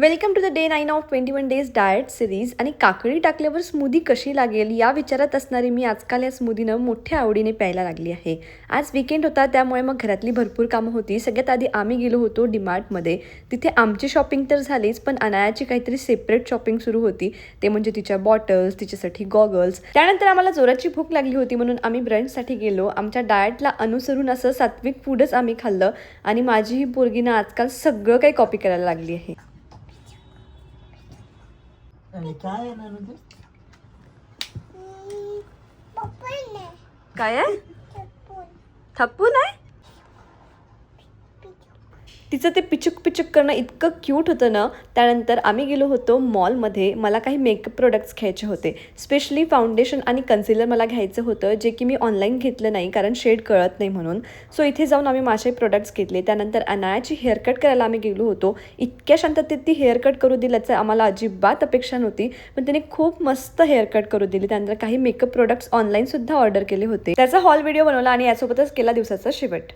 Welcome to the day 9 of 21 days diet series. आणि काकडी टाकल्यावर स्मूदी कशी लागेल या विचारात असणारी मी आजकाल या स्मूदीनं मोठ्या आवडीने प्यायला लागली आहे. आज वीकेंड होता त्यामुळे मग घरातली भरपूर कामं होती. सगळ्यात आधी आम्ही गेलो होतो डीमार्टमध्ये. तिथे आमची शॉपिंग तर झालीच, पण अनायाची काहीतरी सेपरेट शॉपिंग सुरू होती. ते म्हणजे तिच्या बॉटल्स, तिच्यासाठी गॉगल्स. त्यानंतर आम्हाला जोराची भूक लागली होती म्हणून आम्ही ब्रंचसाठी गेलो. आमच्या डाएटला अनुसरून असं सात्विक फूडच आम्ही खाल्लं आणि माझी ही पोरगीनं आजकाल सगळं काही कॉपी करायला लागली आहे. आणि काय आहे ना ते काय आहे? थप्पू नाही. तिचं ते पिचुक पिचुक करणं इतकं क्यूट होतं ना. त्यानंतर आम्ही गेलो होतो मॉलमध्ये. मला काही मेकअप प्रोडक्ट्स घ्यायचे होते. स्पेशली फाउंडेशन आणि कन्सिलर मला घ्यायचं होतं, जे की मी ऑनलाईन घेतलं नाही कारण शेड कळत नाही म्हणून. सो इथे जाऊन आम्ही माझे प्रोडक्ट्स घेतले. त्यानंतर अनायाची हेअरकट करायला आम्ही गेलो होतो. इतक्या शांततेत ती हेअरकट करू दिल्याचं आम्हाला अजिबात अपेक्षा नव्हती, पण तिने खूप मस्त हेअरकट करू दिली. त्यानंतर काही मेकअप प्रोडक्ट्स ऑनलाईनसुद्धा ऑर्डर केले होते. त्याचा हॉल व्हिडिओ बनवला आणि यासोबतच केला दिवसाचा शेवट.